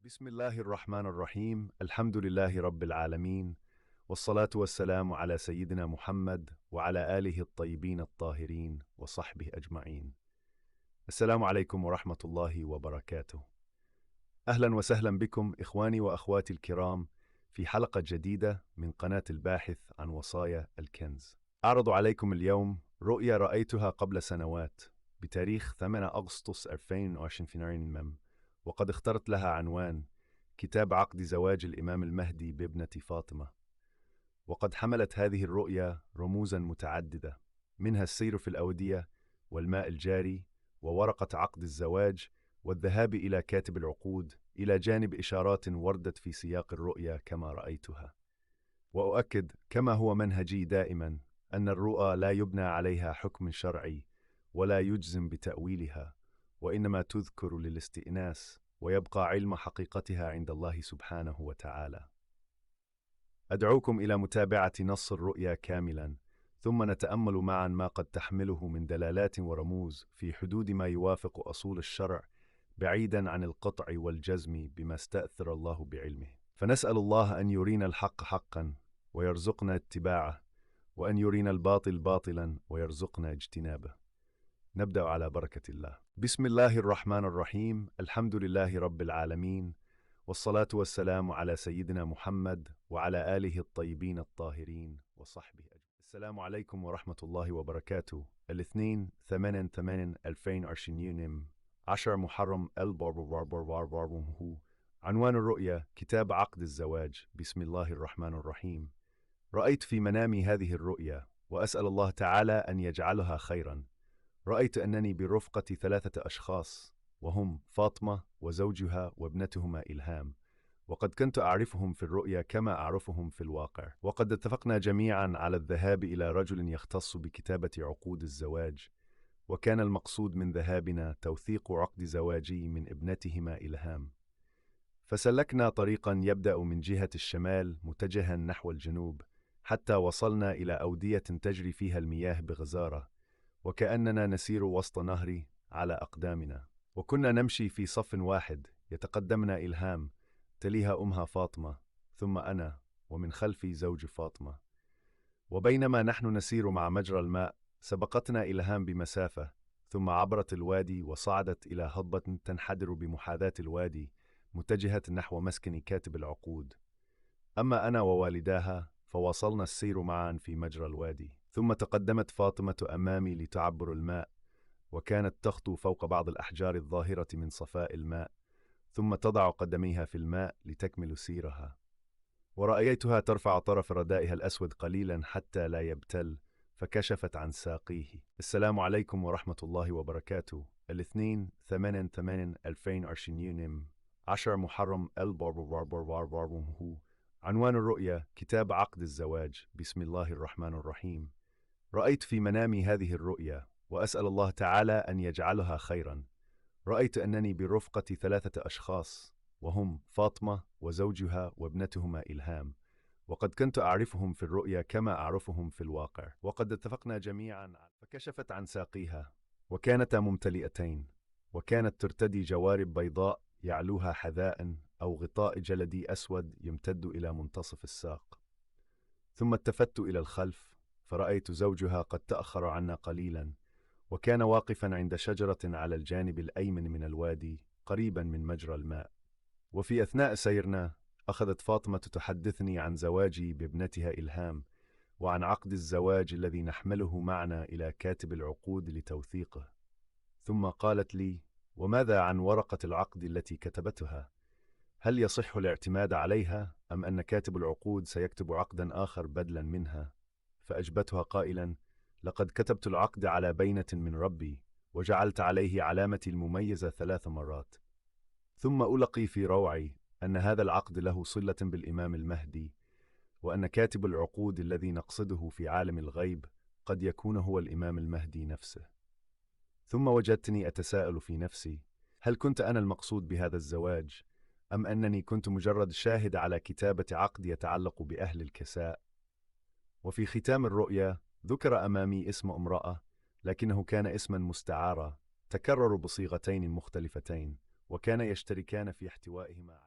بسم الله الرحمن الرحيم. الحمد لله رب العالمين، والصلاة والسلام على سيدنا محمد وعلى آله الطيبين الطاهرين وصحبه أجمعين. السلام عليكم ورحمة الله وبركاته. أهلا وسهلا بكم إخواني وأخواتي الكرام في حلقة جديدة من قناة الباحث عن وصايا الكنز. أعرض عليكم اليوم رؤية رأيتها قبل سنوات بتاريخ 8 أغسطس 2022، وقد اخترت لها عنوان كتاب عقد زواج الإمام المهدي بابنة فاطمة. وقد حملت هذه الرؤيا رموزا متعددة، منها السير في الأودية والماء الجاري وورقة عقد الزواج والذهاب إلى كاتب العقود، إلى جانب إشارات وردت في سياق الرؤيا كما رأيتها. وأؤكد كما هو منهجي دائما أن الرؤى لا يبنى عليها حكم شرعي ولا يجزم بتأويلها، وإنما تذكر للاستئناس، ويبقى علم حقيقتها عند الله سبحانه وتعالى. أدعوكم إلى متابعة نص الرؤيا كاملا، ثم نتأمل معا ما قد تحمله من دلالات ورموز في حدود ما يوافق أصول الشرع، بعيدا عن القطع والجزم بما استأثر الله بعلمه. فنسأل الله أن يرينا الحق حقا ويرزقنا اتباعه، وأن يرينا الباطل باطلا ويرزقنا اجتنابه. نبدأ على بركة الله. بسم الله الرحمن الرحيم. الحمد لله رب العالمين، والصلاة والسلام على سيدنا محمد وعلى آله الطيبين الطاهرين وصحبه أجمعين. السلام عليكم ورحمة الله وبركاته. الاثنين 8/8/2020، 10 محرم هو عنوان الرؤيا كتاب عقد الزواج. بسم الله الرحمن الرحيم. رأيت في منامي هذه الرؤيا، وأسأل الله تعالى أن يجعلها خيرا. رأيت أنني برفقة 3 أشخاص، وهم فاطمة وزوجها وابنتهما إلهام، وقد كنت أعرفهم في الرؤيا كما أعرفهم في الواقع. وقد اتفقنا جميعا على الذهاب إلى رجل يختص بكتابة عقود الزواج، وكان المقصود من ذهابنا توثيق عقد زواجي من ابنتهما إلهام. فسلكنا طريقا يبدأ من جهة الشمال متجها نحو الجنوب، حتى وصلنا إلى أودية تجري فيها المياه بغزارة، وكأننا نسير وسط نهر على أقدامنا. وكنا نمشي في صف واحد، يتقدمنا إلهام، تليها أمها فاطمة، ثم أنا، ومن خلفي زوج فاطمة. وبينما نحن نسير مع مجرى الماء، سبقتنا إلهام بمسافة، ثم عبرت الوادي وصعدت إلى هضبة تنحدر بمحاذاة الوادي متجهة نحو مسكن كاتب العقود. أما أنا ووالداها فواصلنا السير معا في مجرى الوادي. ثم تقدمت فاطمة أمامي لتعبر الماء، وكانت تخطو فوق بعض الأحجار الظاهرة من صفاء الماء، ثم تضع قدميها في الماء لتكمل سيرها. ورأيتها ترفع طرف ردائها الأسود قليلا حتى لا يبتل، فكشفت عن ساقيه. السلام عليكم ورحمة الله وبركاته. الاثنين 8/8/2020، 10 محرم هو عنوان الرؤيا كتاب عقد الزواج. بسم الله الرحمن الرحيم. رأيت في منامي هذه الرؤيا، وأسأل الله تعالى أن يجعلها خيرا. رأيت أنني برفقة 3 أشخاص، وهم فاطمة وزوجها وابنتهما إلهام، وقد كنت أعرفهم في الرؤيا كما أعرفهم في الواقع. وقد اتفقنا جميعا. فكشفت عن ساقيها، وكانتا ممتلئتين، وكانت ترتدي جوارب بيضاء يعلوها حذاء أو غطاء جلدي أسود يمتد إلى منتصف الساق. ثم التفت إلى الخلف، فرأيت زوجها قد تأخر عنا قليلا، وكان واقفا عند شجرة على الجانب الأيمن من الوادي قريبا من مجرى الماء. وفي أثناء سيرنا أخذت فاطمة تحدثني عن زواجي بابنتها إلهام، وعن عقد الزواج الذي نحمله معنا إلى كاتب العقود لتوثيقه. ثم قالت لي: وماذا عن ورقة العقد التي كتبتها؟ هل يصح الاعتماد عليها، أم أن كاتب العقود سيكتب عقدا آخر بدلا منها؟ فأجبتها قائلا: لقد كتبت العقد على بينة من ربي، وجعلت عليه علامتي المميزة 3 مرات. ثم ألقي في روعي أن هذا العقد له صلة بالإمام المهدي، وأن كاتب العقود الذي نقصده في عالم الغيب قد يكون هو الإمام المهدي نفسه. ثم وجدتني أتساءل في نفسي: هل كنت أنا المقصود بهذا الزواج، أم أنني كنت مجرد شاهد على كتابة عقد يتعلق بأهل الكساء؟ وفي ختام الرؤيا ذكر أمامي اسم امرأة، لكنه كان اسما مستعارا تكرر بصيغتين مختلفتين، وكان يشتركان في احتوائهما